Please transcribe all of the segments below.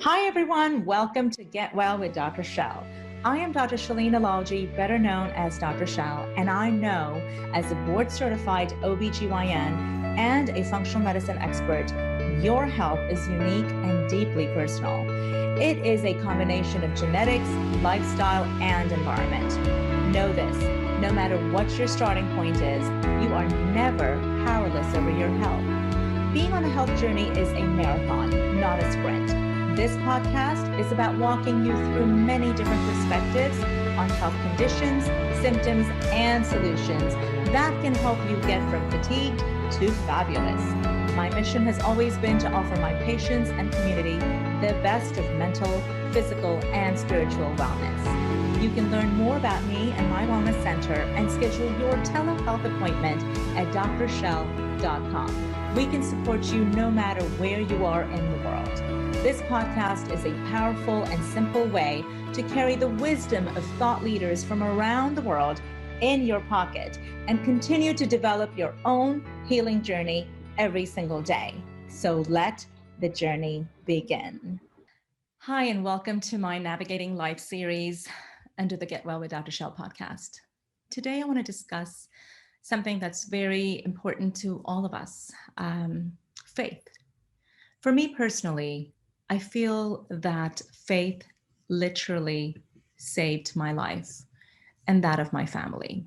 Hi, everyone. Welcome to Get Well with Dr. Shel. I am Dr. Shelena Lalji, better known as Dr. Shel, and I know as a board-certified OBGYN and a functional medicine expert, your health is unique and deeply personal. It is a combination of genetics, lifestyle, and environment. Know this, no matter what your starting point is, you are never powerless over your health. Being on a health journey is a marathon, not a sprint. This podcast is about walking you through many different perspectives on health conditions, symptoms, and solutions that can help you get from fatigued to fabulous. My mission has always been to offer my patients and community the best of mental, physical, and spiritual wellness. You can learn more about me and my wellness center and schedule your telehealth appointment at drshel.com. We can support you no matter where you are in the world. This podcast is a powerful and simple way to carry the wisdom of thought leaders from around the world in your pocket and continue to develop your own healing journey every single day. So let the journey begin. Hi, and welcome to my Navigating Life series under the Get Well with Dr. Shel podcast. Today, I want to discuss something that's very important to all of us, faith. For me personally, I feel that faith literally saved my life and that of my family.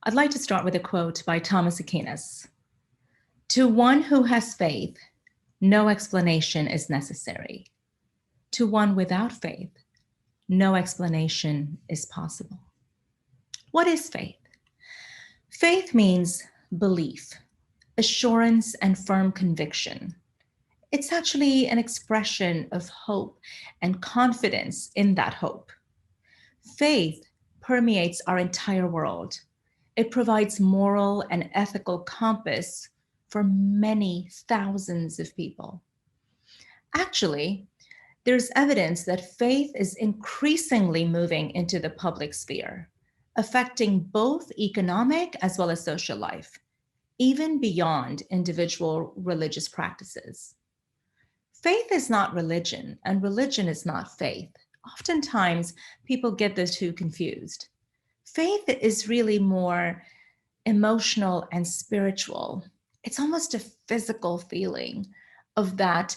I'd like to start with a quote by Thomas Aquinas. To one who has faith, no explanation is necessary. To one without faith, no explanation is possible. What is faith? Faith means belief, assurance, and firm conviction. It's actually an expression of hope and confidence in that hope. Faith permeates our entire world. It provides moral and ethical compass for many thousands of people. Actually, there's evidence that faith is increasingly moving into the public sphere, affecting both economic as well as social life, even beyond individual religious practices. Faith is not religion, and religion is not faith. Oftentimes, people get the two confused. Faith is really more emotional and spiritual. It's almost a physical feeling of that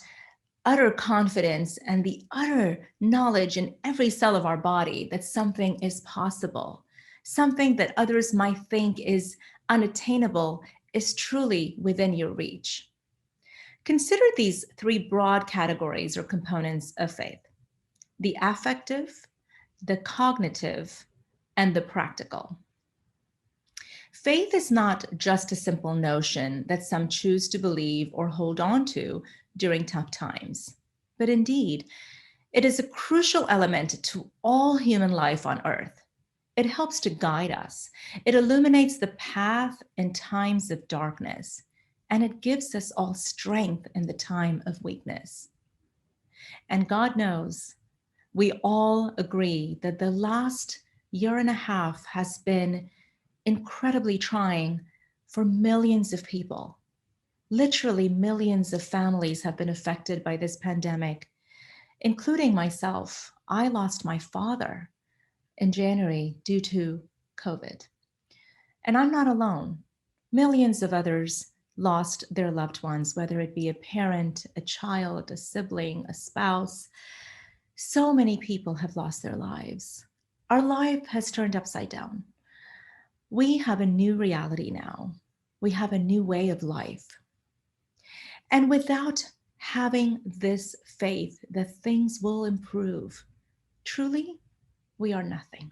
utter confidence and the utter knowledge in every cell of our body that something is possible. Something that others might think is unattainable is truly within your reach. Consider these three broad categories or components of faith: the affective, the cognitive, and the practical. Faith is not just a simple notion that some choose to believe or hold on to during tough times, but indeed, it is a crucial element to all human life on earth. It helps to guide us. It illuminates the path in times of darkness, and it gives us all strength in the time of weakness. And God knows, we all agree that the last year and a half has been incredibly trying for millions of people. Literally millions of families have been affected by this pandemic, including myself. I lost my father in January due to COVID. And I'm not alone. Millions of others lost their loved ones, whether it be a parent, a child, a sibling, a spouse. So many people have lost their lives. Our life has turned upside down. We have a new reality now. We have a new way of life. And without having this faith that things will improve, truly, we are nothing.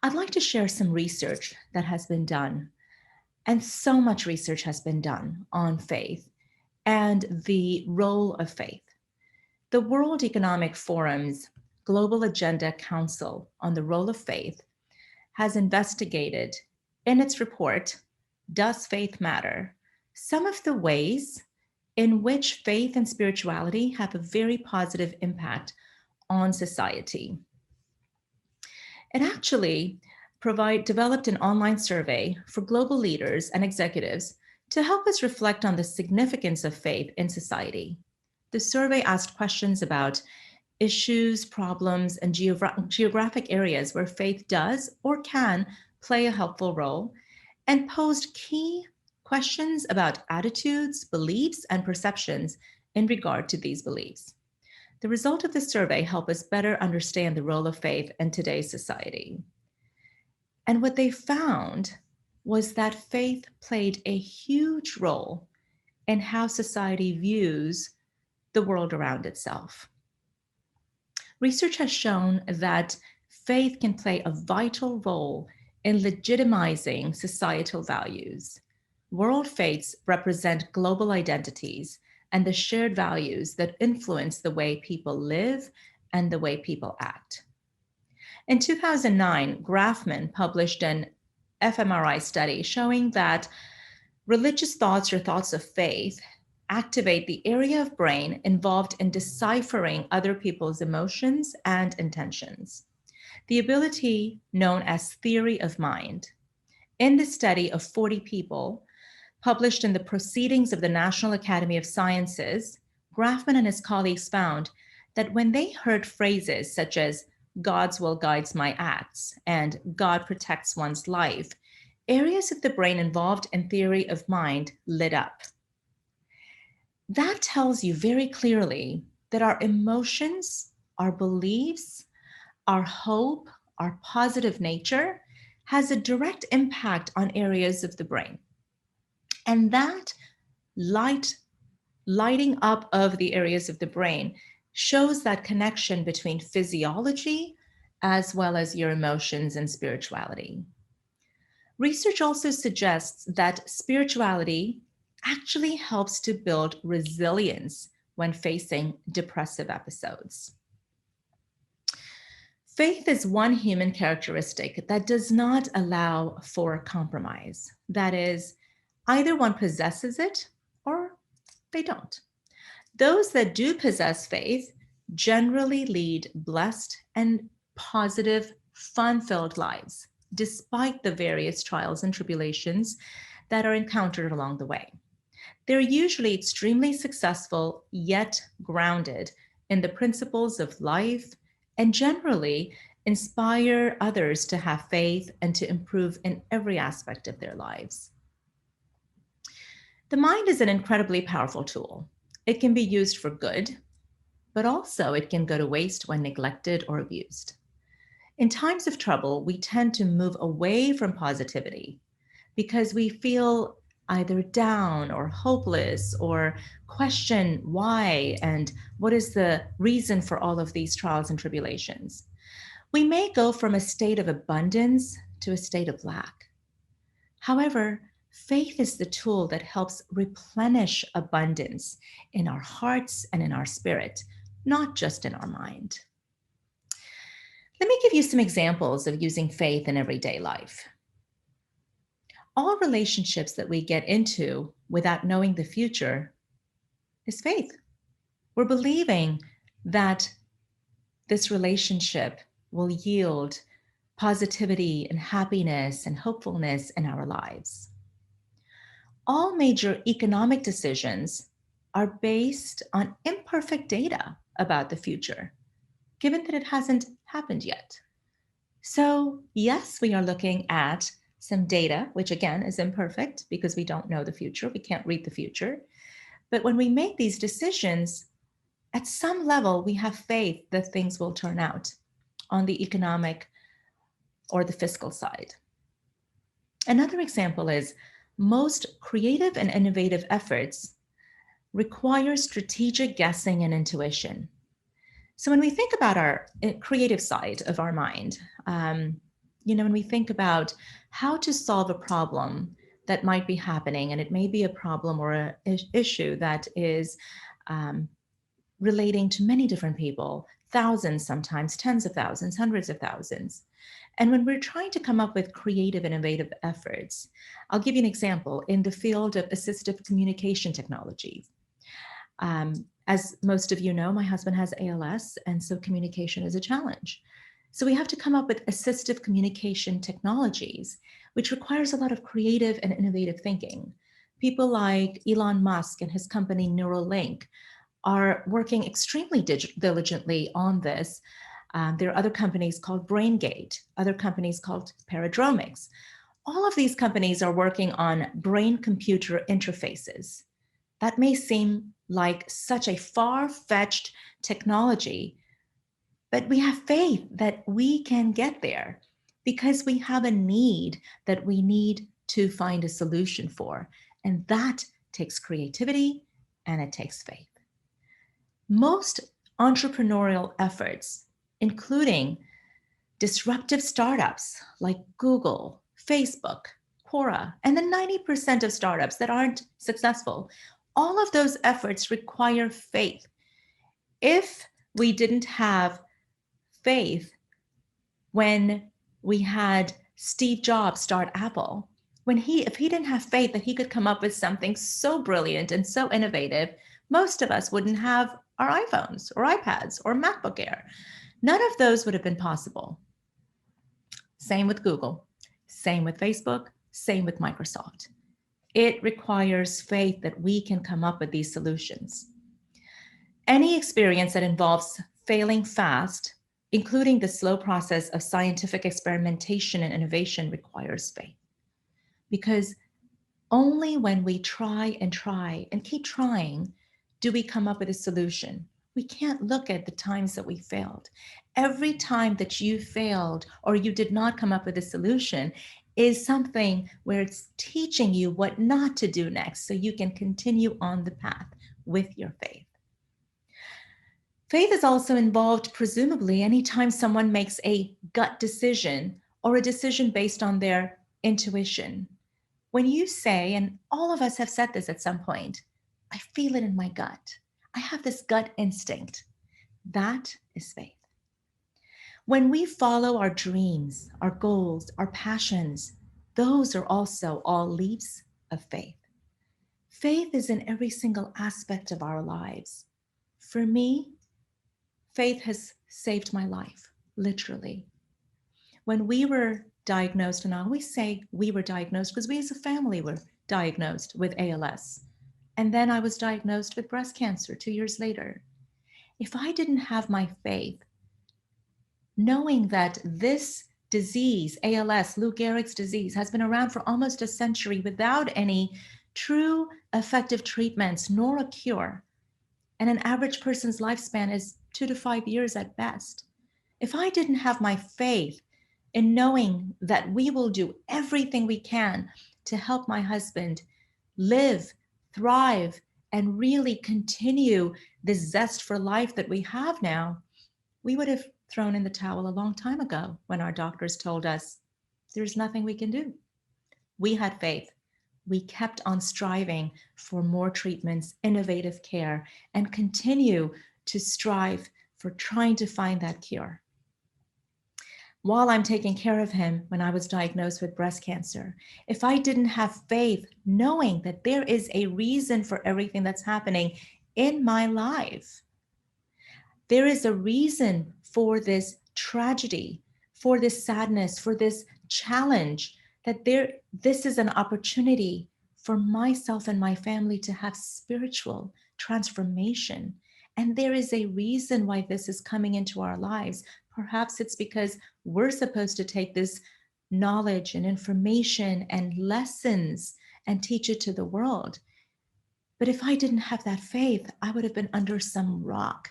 I'd like to share some research that has been done. And so much research has been done on faith and the role of faith. The World Economic Forum's Global Agenda Council on the Role of Faith has investigated in its report, Does Faith Matter?, some of the ways in which faith and spirituality have a very positive impact on society. It actually developed an online survey for global leaders and executives to help us reflect on the significance of faith in society. The The survey asked questions about issues, problems, and geographic areas where faith does or can play a helpful role, and posed key questions about attitudes, beliefs, and perceptions in regard to these beliefs. The result of the survey helped us better understand the role of faith in today's society. And what they found was that faith played a huge role in how society views the world around itself. Research has shown that faith can play a vital role in legitimizing societal values. World faiths represent global identities and the shared values that influence the way people live and the way people act. In 2009, Grafman published an fMRI study showing that religious thoughts or thoughts of faith activate the area of brain involved in deciphering other people's emotions and intentions. The ability known as theory of mind. In the study of 40 people, published in the Proceedings of the National Academy of Sciences, Grafman and his colleagues found that when they heard phrases such as God's will guides my acts and God protects one's life, areas of the brain involved in theory of mind lit up. That tells you very clearly that our emotions, our beliefs, our hope, our positive nature has a direct impact on areas of the brain. And that lighting up of the areas of the brain shows that connection between physiology as well as your emotions and spirituality. Research also suggests that spirituality actually helps to build resilience when facing depressive episodes. Faith is one human characteristic that does not allow for compromise. That is, either one possesses it or they don't. Those that do possess faith generally lead blessed and positive, fun-filled lives, despite the various trials and tribulations that are encountered along the way. They're usually extremely successful, yet grounded in the principles of life, and generally inspire others to have faith and to improve in every aspect of their lives. The mind is an incredibly powerful tool. It can be used for good, but also it can go to waste when neglected or abused. In times of trouble, we tend to move away from positivity because we feel either down or hopeless or question why and what is the reason for all of these trials and tribulations. We may go from a state of abundance to a state of lack. However, faith is the tool that helps replenish abundance in our hearts and in our spirit, not just in our mind. Let me give you some examples of using faith in everyday life. All relationships that we get into without knowing the future is faith. We're believing that this relationship will yield positivity and happiness and hopefulness in our lives. All major economic decisions are based on imperfect data about the future, given that it hasn't happened yet. So yes, we are looking at some data, which again is imperfect because we don't know the future. We can't read the future. But when we make these decisions, at some level, we have faith that things will turn out on the economic or the fiscal side. Another example is most creative and innovative efforts require strategic guessing and intuition. So when we think about our creative side of our mind, when we think about how to solve a problem that might be happening, and it may be a problem or an issue that is relating to many different people, thousands, sometimes tens of thousands, hundreds of thousands. And when we're trying to come up with creative, innovative efforts, I'll give you an example in the field of assistive communication technologies. As most of you know, my husband has ALS, and so communication is a challenge. So we have to come up with assistive communication technologies, which requires a lot of creative and innovative thinking. People like Elon Musk and his company Neuralink are working extremely diligently on this. There are other companies called BrainGate, other companies called Paradromics. All of these companies are working on brain-computer interfaces. That may seem like such a far-fetched technology, but we have faith that we can get there because we have a need that we need to find a solution for. And that takes creativity and it takes faith. Most entrepreneurial efforts, including disruptive startups like Google, Facebook, Quora, and the 90% of startups that aren't successful, all of those efforts require faith. If we didn't have faith when we had Steve Jobs start Apple, if he didn't have faith that he could come up with something so brilliant and so innovative, most of us wouldn't have our iPhones or iPads or MacBook Air. None of those would have been possible. Same with Google, same with Facebook, same with Microsoft. It requires faith that we can come up with these solutions. Any experience that involves failing fast, including the slow process of scientific experimentation and innovation, requires faith. Because only when we try and keep trying do we come up with a solution. We can't look at the times that we failed. Every time that you failed or you did not come up with a solution is something where it's teaching you what not to do next so you can continue on the path with your faith. Faith is also involved, presumably, anytime someone makes a gut decision or a decision based on their intuition. When you say, and all of us have said this at some point, I feel it in my gut. I have this gut instinct. That is faith. When we follow our dreams, our goals, our passions, those are also all leaps of faith. Faith is in every single aspect of our lives. For me, faith has saved my life, literally. When we were diagnosed, and I always say we were diagnosed because we as a family were diagnosed with ALS. And then I was diagnosed with breast cancer 2 years later. If I didn't have my faith, knowing that this disease, ALS, Lou Gehrig's disease, has been around for almost a century without any true effective treatments nor a cure, and an average person's lifespan is 2 to 5 years at best. If I didn't have my faith in knowing that we will do everything we can to help my husband live, thrive, and really continue this zest for life that we have now, we would have thrown in the towel a long time ago when our doctors told us there's nothing we can do. We had faith. We kept on striving for more treatments, innovative care, and continue to strive for trying to find that cure. While I'm taking care of him when I was diagnosed with breast cancer, if I didn't have faith, knowing that there is a reason for everything that's happening in my life, there is a reason for this tragedy, for this sadness, for this challenge, that this is an opportunity for myself and my family to have spiritual transformation. And there is a reason why this is coming into our lives. Perhaps it's because we're supposed to take this knowledge and information and lessons and teach it to the world. But if I didn't have that faith, I would have been under some rock,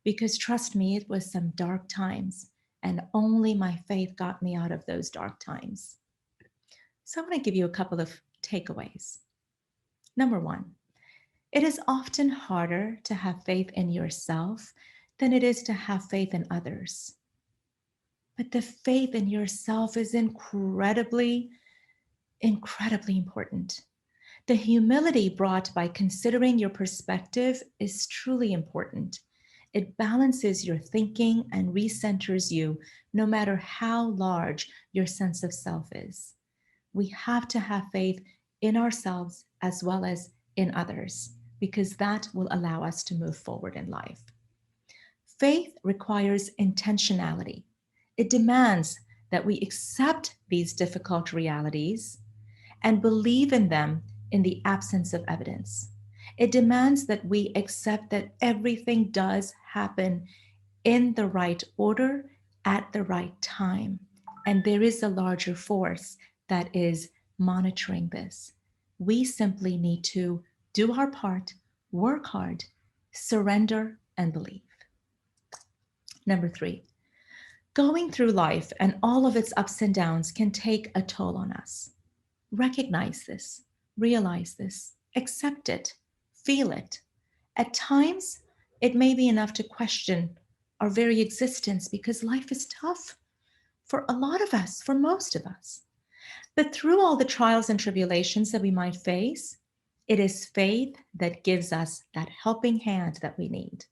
because trust me, it was some dark times, and only my faith got me out of those dark times. So I want to give you a couple of takeaways. Number one, it is often harder to have faith in yourself than it is to have faith in others. But the faith in yourself is incredibly, incredibly important. The humility brought by considering your perspective is truly important. It balances your thinking and recenters you, no matter how large your sense of self is. We have to have faith in ourselves as well as in others, because that will allow us to move forward in life. Faith requires intentionality. It demands that we accept these difficult realities and believe in them in the absence of evidence. It demands that we accept that everything does happen in the right order at the right time. And there is a larger force that is monitoring this. We simply need to do our part, work hard, surrender, and believe. Number 3, going through life and all of its ups and downs can take a toll on us. Recognize this, realize this, accept it, feel it. At times, it may be enough to question our very existence because life is tough for a lot of us, for most of us. But through all the trials and tribulations that we might face, it is faith that gives us that helping hand that we need.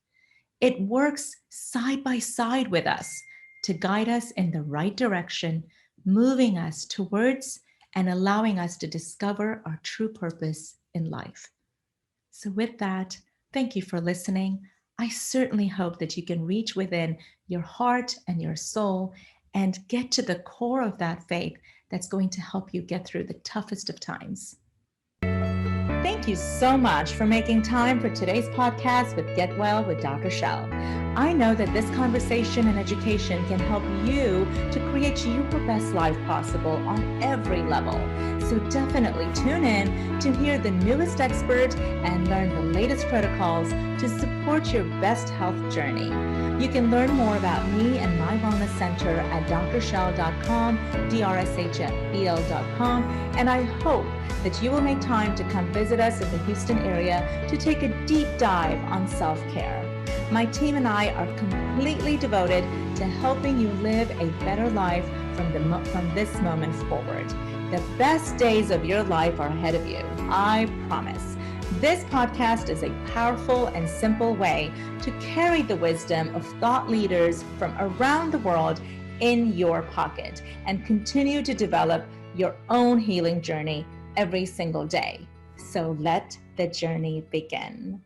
It works side by side with us to guide us in the right direction, moving us towards and allowing us to discover our true purpose in life. So with that, thank you for listening. I certainly hope that you can reach within your heart and your soul and get to the core of that faith that's going to help you get through the toughest of times. Thank you so much for making time for today's podcast with Get Well with Dr. Shel. I know that this conversation and education can help you to create your best life possible on every level. So definitely tune in to hear the newest expert and learn the latest protocols to support your best health journey. You can learn more about me and my wellness center at drshel.com, drshel.com, and I hope that you will make time to come visit us in the Houston area to take a deep dive on self-care. My team and I are completely devoted to helping you live a better life from this moment forward. The best days of your life are ahead of you, I promise. This podcast is a powerful and simple way to carry the wisdom of thought leaders from around the world in your pocket and continue to develop your own healing journey every single day. So let the journey begin.